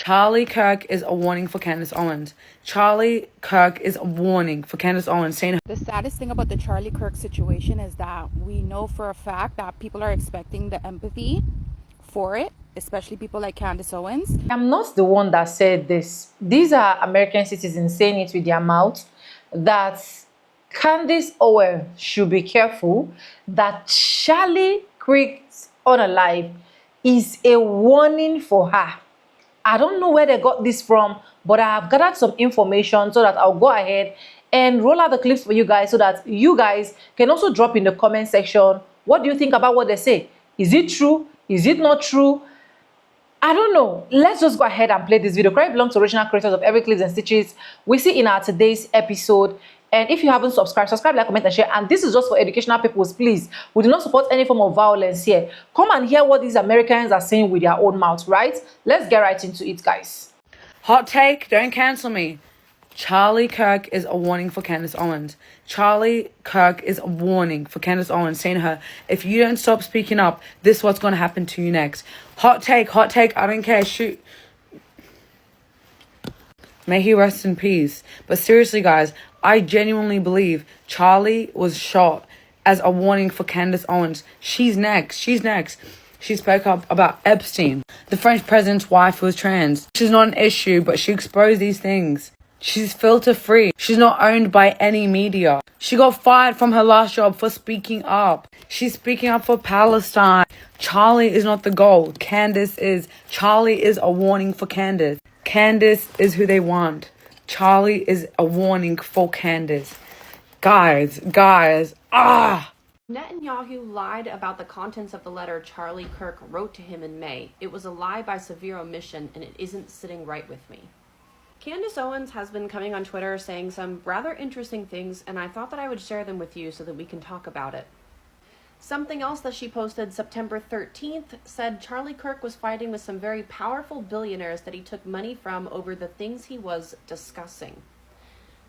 Charlie Kirk is a warning for Candace Owens. Charlie Kirk is a warning for Candace Owens, saying the saddest thing about the Charlie Kirk situation is that we know for a fact that people are expecting the empathy for it, especially people like Candace Owens. I'm not the one that said this. These are American citizens saying it with their mouth that Candace Owens should be careful, that Charlie Kirk Unalived is a warning for her. I don't know where they got this from, but I have gathered some information so that I'll go ahead and roll out the clips for you guys so that you guys can also drop in the comment section. What do you think about what they say? Is it true? Is it not true? I don't know. Let's just go ahead and play this video. Credit belongs to original creators of every clips and stitches we see in our today's episode. And if you haven't subscribed, subscribe, like, comment, and share. And this is just for educational purposes, please. We do not support any form of violence here. Come and hear what these Americans are saying with their own mouths, right? Let's get right into it, guys. hot take, don't cancel me. Charlie Kirk is a warning for Candace Owens. Charlie Kirk is a warning for Candace Owens, saying to her, if you don't stop speaking up, this is what's going to happen to you next. Hot take, I don't care, shoot. May he rest in peace. But seriously, guys, I genuinely believe Charlie was shot as a warning for Candace Owens. She's next. She spoke up about Epstein. The French president's wife was trans. She's not an issue, but she exposed these things. She's filter free. She's not owned by any media. She got fired from her last job for speaking up. She's speaking up for Palestine. Charlie is not the goal. Candace is. Charlie is a warning for Candace. Candace is who they want. Charlie is a warning for Candace. Guys. Netanyahu lied about the contents of the letter Charlie Kirk wrote to him in May. It was a lie by severe omission, and it isn't sitting right with me. Candace Owens has been coming on Twitter saying some rather interesting things, and I thought that I would share them with you so that we can talk about it. Something else that she posted September 13th said Charlie Kirk was fighting with some very powerful billionaires that he took money from over the things he was discussing.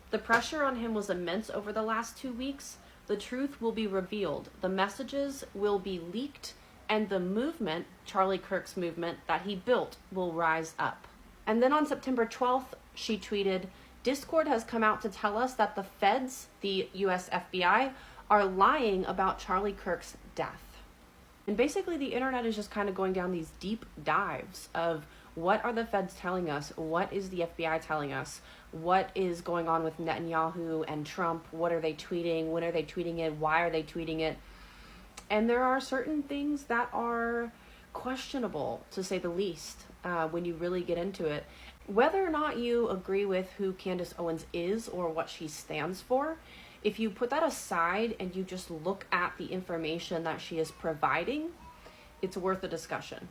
The pressure on him was immense over the last 2 weeks. The truth will be revealed. The messages will be leaked, and the movement, Charlie Kirk's movement, that he built will rise up. And then on September 12th, she tweeted, Discord has come out to tell us that the feds, the US FBI, are lying about Charlie Kirk's death. And basically the internet is just kind of going down these deep dives of what are the feds telling us? What is the FBI telling us? What is going on with Netanyahu and Trump? What are they tweeting? When are they tweeting it? Why are they tweeting it? And there are certain things that are questionable, to say the least, when you really get into it. Whether or not you agree with who Candace Owens is or what she stands for, if you put that aside and you just look at the information that she is providing, it's worth a discussion.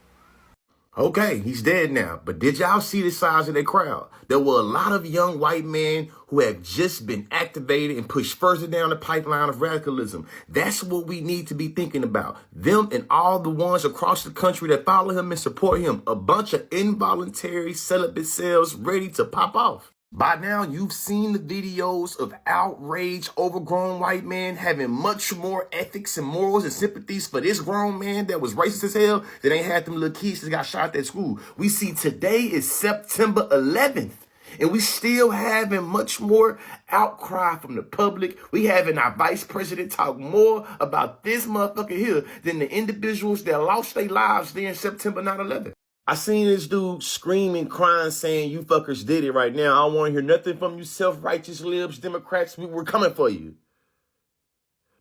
Okay, he's dead now. But did y'all see the size of that crowd? There were a lot of young white men who have just been activated and pushed further down the pipeline of radicalism. That's what we need to be thinking about. Them and all the ones across the country that follow him and support him. A bunch of involuntary celibate cells ready to pop off. By now, you've seen the videos of outraged, overgrown white men having much more ethics and morals and sympathies for this grown man that was racist as hell that ain't had them little kids that got shot at school. We see today is September 11th, and we still having much more outcry from the public. We having our vice president talk more about this motherfucker here than the individuals that lost their lives during September 9/11. I seen this dude screaming, crying, saying, you fuckers did it right now. I don't want to hear nothing from you self-righteous libs, Democrats. We're coming for you.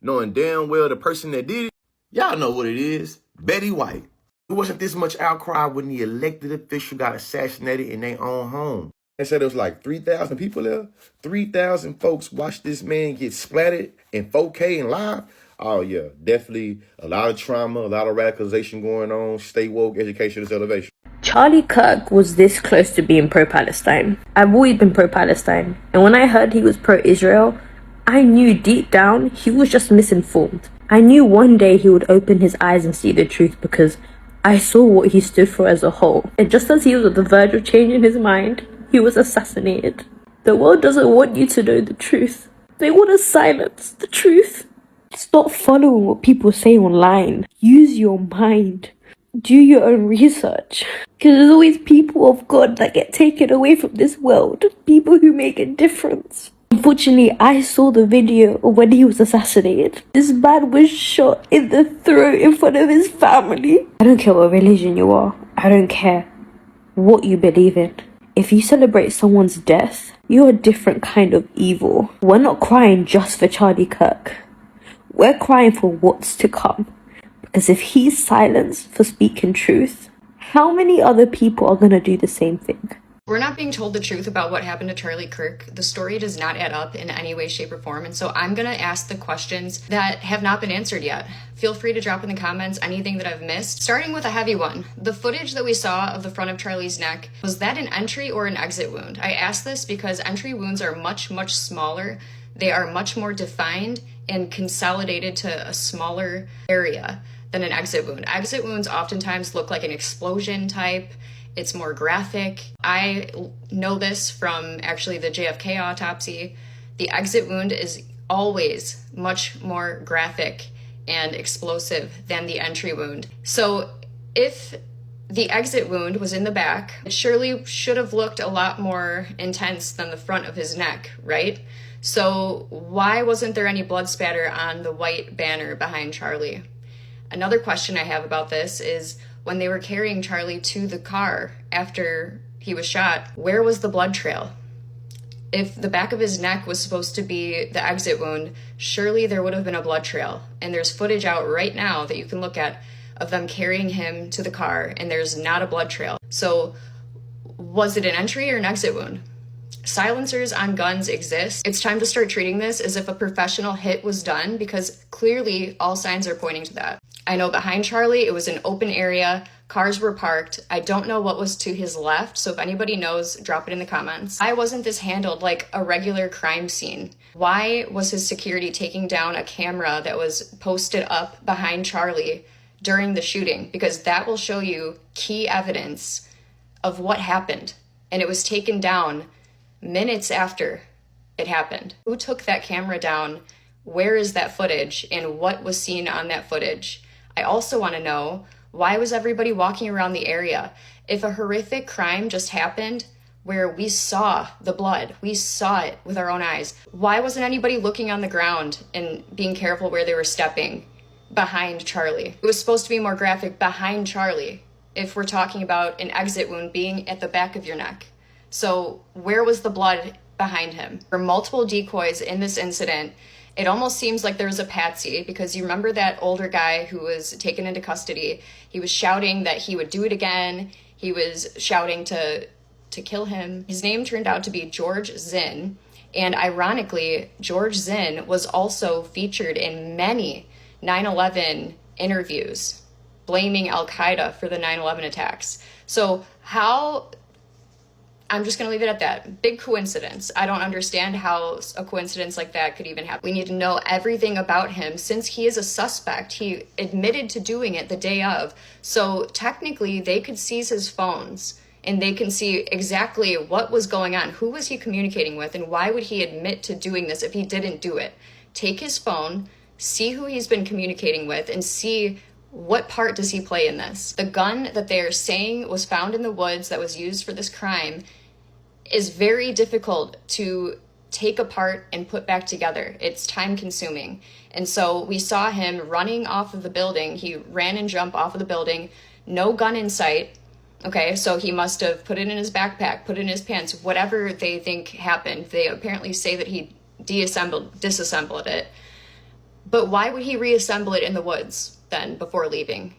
Knowing damn well the person that did it, y'all know what it is. Betty White. There wasn't this much outcry when the elected official got assassinated in their own home. They said there was like 3,000 people there. 3,000 folks watched this man get splattered in 4K and live. Oh, yeah, definitely a lot of trauma, a lot of radicalization going on. Stay woke, education is elevation. Charlie Kirk was this close to being pro-Palestine. I've always been pro-Palestine. And when I heard he was pro-Israel, I knew deep down he was just misinformed. I knew one day he would open his eyes and see the truth because I saw what he stood for as a whole. And just as he was at the verge of changing his mind, he was assassinated. The world doesn't want you to know the truth. They want to silence the truth. Stop following what people say online. Use your mind. do your own research. Because there's always people of God that get taken away from this world. People who make a difference. Unfortunately, I saw the video of when he was assassinated. This man was shot in the throat in front of his family. I don't care what religion you are. I don't care what you believe in. If you celebrate someone's death, you're a different kind of evil. We're not crying just for Charlie Kirk. We're crying for what's to come. Because if he's silenced for speaking truth, how many other people are going to do the same thing? We're not being told the truth about what happened to Charlie Kirk. The story does not add up in any way, shape, or form. And so I'm going to ask the questions that have not been answered yet. Feel free to drop in the comments anything that I've missed. Starting with a heavy one. The footage that we saw of the front of Charlie's neck, was that an entry or an exit wound? I ask this because entry wounds are much, much smaller. They are much more defined and consolidated to a smaller area than an exit wound. Exit wounds oftentimes look like an explosion type. It's more graphic. I know this from actually the JFK autopsy. The exit wound is always much more graphic and explosive than the entry wound. So if the exit wound was in the back, it surely should have looked a lot more intense than the front of his neck, right? So why wasn't there any blood spatter on the white banner behind Charlie? Another question I have about this is, when they were carrying Charlie to the car after he was shot, where was the blood trail? If the back of his neck was supposed to be the exit wound, surely there would have been a blood trail. And there's footage out right now that you can look at of them carrying him to the car, and there's not a blood trail. So was it an entry or an exit wound? Silencers on guns exist. It's time to start treating this as if a professional hit was done, because clearly all signs are pointing to that. I know behind Charlie, it was an open area. Cars were parked. I don't know what was to his left, so if anybody knows, drop it in the comments. Why wasn't this handled like a regular crime scene? Why was his security taking down a camera that was posted up behind Charlie during the shooting? Because that will show you key evidence of what happened. And it was taken down minutes after it happened. Who took that camera down? Where is that footage? And what was seen on that footage? I also want to know, why was everybody walking around the area? If a horrific crime just happened where we saw the blood, we saw it with our own eyes, why wasn't anybody looking on the ground and being careful where they were stepping behind Charlie? It was supposed to be more graphic behind Charlie if we're talking about an exit wound being at the back of your neck. So where was the blood behind him? There were multiple decoys in this incident. It almost seems like there was a patsy, because you remember that older guy who was taken into custody. He was shouting that he would do it again. He was shouting to kill him. His name turned out to be George Zinn. And ironically, George Zinn was also featured in many 9/11 interviews, blaming Al-Qaeda for the 9/11 attacks. So I'm just going to leave it at that. Big coincidence. I don't understand how a coincidence like that could even happen. We need to know everything about him, since he is a suspect. He admitted to doing it the day of. So technically, they could seize his phones and they can see exactly what was going on. Who was he communicating with, and why would he admit to doing this if he didn't do it? Take his phone, see who he's been communicating with, and see what part does he play in this. The gun that they are saying was found in the woods that was used for this crime is very difficult to take apart and put back together. It's time consuming. And so we saw him running off of the building. He ran and jumped off of the building, no gun in sight. Okay, so he must have put it in his backpack, put it in his pants, whatever they think happened. They apparently say that he disassembled it. But why would he reassemble it in the woods then before leaving?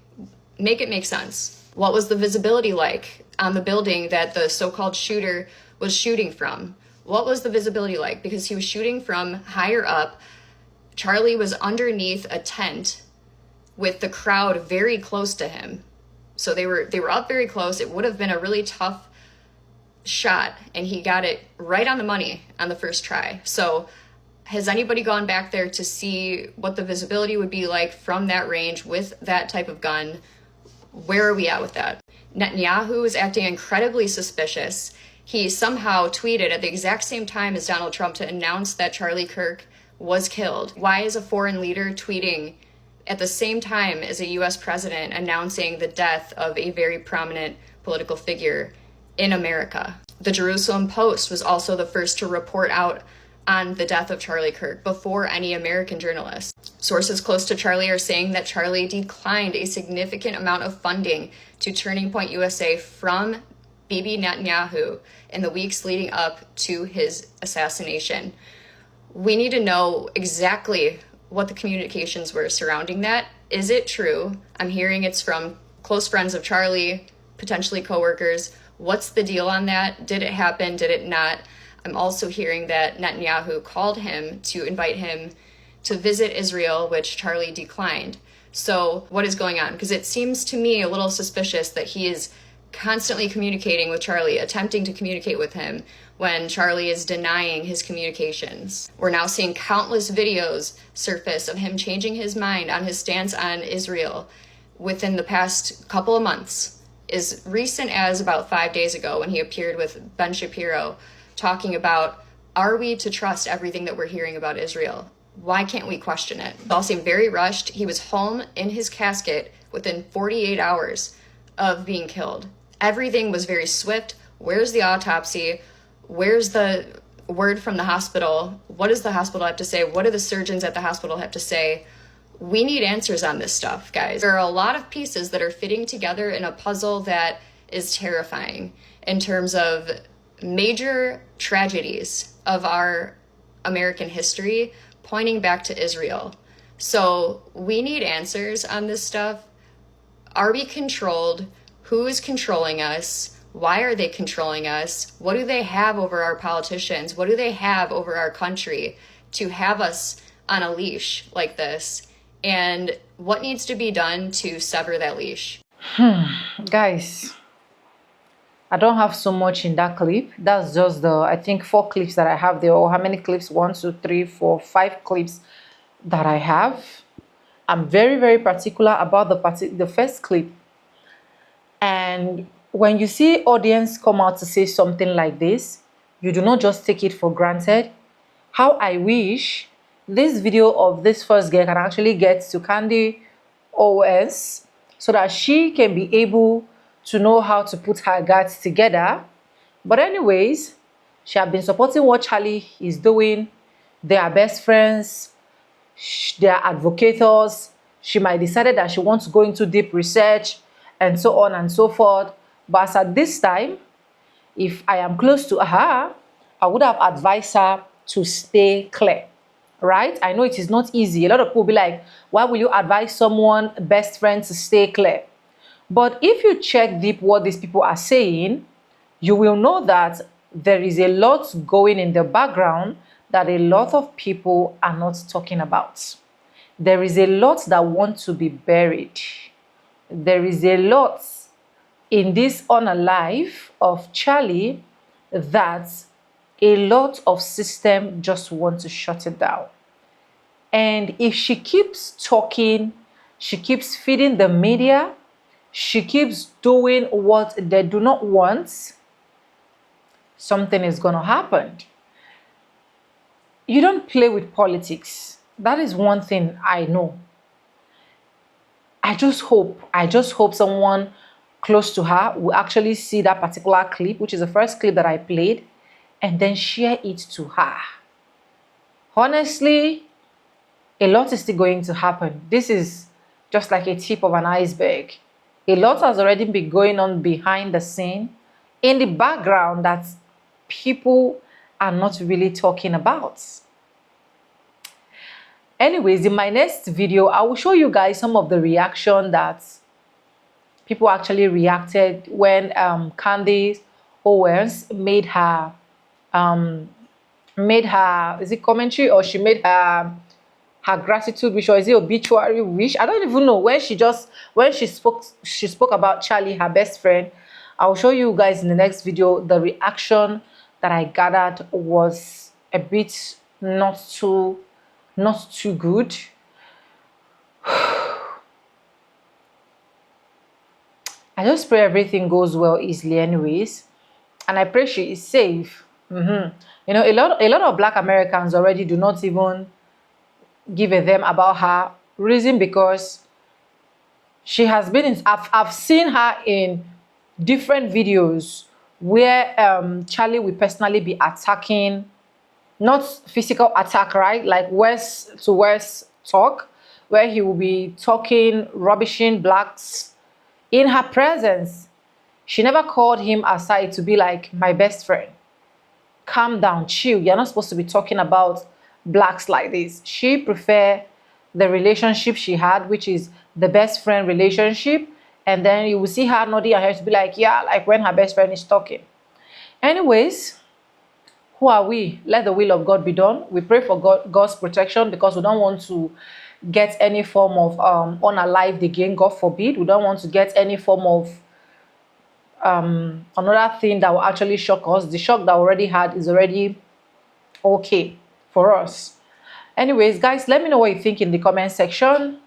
Make it make sense. What was the visibility like on the building that the so-called shooter was shooting from? What was the visibility like? Because he was shooting from higher up. Charlie was underneath a tent with the crowd very close to him. So they were up very close. It would have been a really tough shot, and he got it right on the money on the first try. So has anybody gone back there to see what the visibility would be like from that range with that type of gun? Where are we at with that? Netanyahu is acting incredibly suspicious. He somehow tweeted at the exact same time as Donald Trump to announce that Charlie Kirk was killed. Why is a foreign leader tweeting at the same time as a US president announcing the death of a very prominent political figure in America. The Jerusalem Post was also the first to report out on the death of Charlie Kirk before any American journalist. Sources close to Charlie are saying that Charlie declined a significant amount of funding to Turning Point USA from Bibi Netanyahu in the weeks leading up to his assassination. We need to know exactly what the communications were surrounding that. Is it true? I'm hearing it's from close friends of Charlie, potentially coworkers. What's the deal on that? Did it happen? Did it not? I'm also hearing that Netanyahu called him to invite him to visit Israel, which Charlie declined. So what is going on? Because it seems to me a little suspicious that he is constantly communicating with Charlie, attempting to communicate with him when Charlie is denying his communications. We're now seeing countless videos surface of him changing his mind on his stance on Israel within the past couple of months. As recent as about 5 days ago when he appeared with Ben Shapiro talking about, are we to trust everything that we're hearing about Israel? Why can't we question it? It all seemed very rushed. He was home in his casket within 48 hours of being killed. Everything was very swift. Where's the autopsy? Where's the word from the hospital? What does the hospital have to say? What do the surgeons at the hospital have to say? We need answers on this stuff, guys. There are a lot of pieces that are fitting together in a puzzle that is terrifying in terms of major tragedies of our American history pointing back to Israel. So we need answers on this stuff. Are we controlled? Who is controlling us? Why are they controlling us? What do they have over our politicians? What do they have over our country to have us on a leash like this? And what needs to be done to sever that leash? Guys, I don't have so much in that clip. That's just the, I think, 4 clips that I have there. Or how many clips? 1, 2, 3, 4, 5 clips that I have. I'm very, very particular about the first clip. And when you see audience come out to say something like this, you do not just take it for granted. How I wish this video of this first girl can actually get to Candace Owens so that she can be able to know how to put her guards together. But anyways, she has been supporting what Charlie is doing. They are best friends. They are advocates. She might decide that she wants to go into deep research and so on and so forth. But as at this time, if I am close to her, I would have advised her to stay clear, right? I know it is not easy. A lot of people will be like, why will you advise someone, best friend, to stay clear? But if you check deep what these people are saying, you will know that there is a lot going in the background that a lot of people are not talking about. There is a lot that want to be buried. There is a lot in this unalive of Charlie that a lot of system just want to shut it down. And if she keeps talking, she keeps feeding the media, she keeps doing what they do not want, something is going to happen. You don't play with politics. That is one thing I know. I just hope someone close to her will actually see that particular clip, which is the first clip that I played, and then share it to her. Honestly, a lot is still going to happen. This is just like a tip of an iceberg. A lot has already been going on behind the scene, in the background, that people are not really talking about. Anyways, in my next video, I will show you guys some of the reaction that people actually reacted when Candace Owens made her is it commentary, or she made her gratitude wish, or is it obituary wish? I don't even know. When she spoke about Charlie, her best friend. I'll show you guys in the next video. The reaction that I gathered was a bit not too good. I just pray everything goes well easily anyways, and I pray she is safe. You know, a lot of Black Americans already do not even give a damn about her Reason because she has been in, I've seen her in different videos where Charlie will personally be attacking, not physical attack, right? Like words to words talk, where he will be talking, rubbishing blacks in her presence. She never called him aside to be like, my best friend, calm down, chill. You're not supposed to be talking about blacks like this. She prefer the relationship she had, which is the best friend relationship. And then you will see her nodding her head to be like, yeah, like when her best friend is talking. Anyways, who are we? Let the will of God be done. We pray for God's protection because we don't want to get any form of unalived again, God forbid. We don't want to get any form of another thing that will actually shock us. The shock that we already had is already okay for us. Anyways, guys, let me know what you think in the comment section.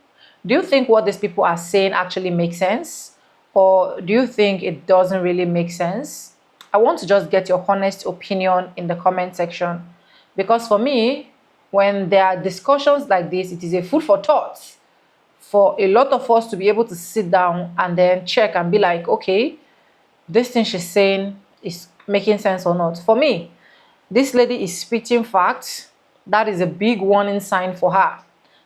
Do you think what these people are saying actually makes sense? Or do you think it doesn't really make sense? I want to just get your honest opinion in the comment section. Because for me, when there are discussions like this, it is a food for thought for a lot of us to be able to sit down and then check and be like, okay, this thing she's saying is making sense or not. For me, this lady is spitting facts. That is a big warning sign for her.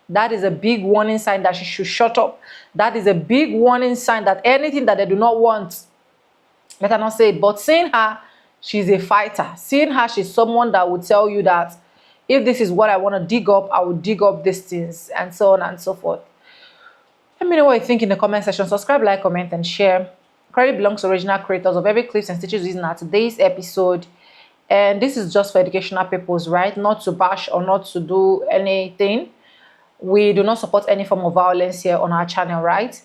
That is a big warning sign that she should shut up. That is a big warning sign that anything that they do not want, let her not say it. But seeing her, she's a fighter. Seeing her, she's someone that will tell you that if this is what I want to dig up, I will dig up these things, and so on and so forth. Let me know what you think in the comment section. Subscribe, like, comment, and share. Credit belongs to original creators of every clips and stitches used in today's episode. And this is just for educational purpose, right? Not to bash or not to do anything. We do not support any form of violence here on our channel, right?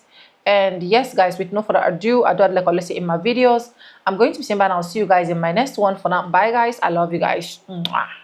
And yes, guys, with no further ado, I do like I say in my videos. I'm going to be saying bye and I'll see you guys in my next one. For now, bye, guys. I love you guys. Mwah.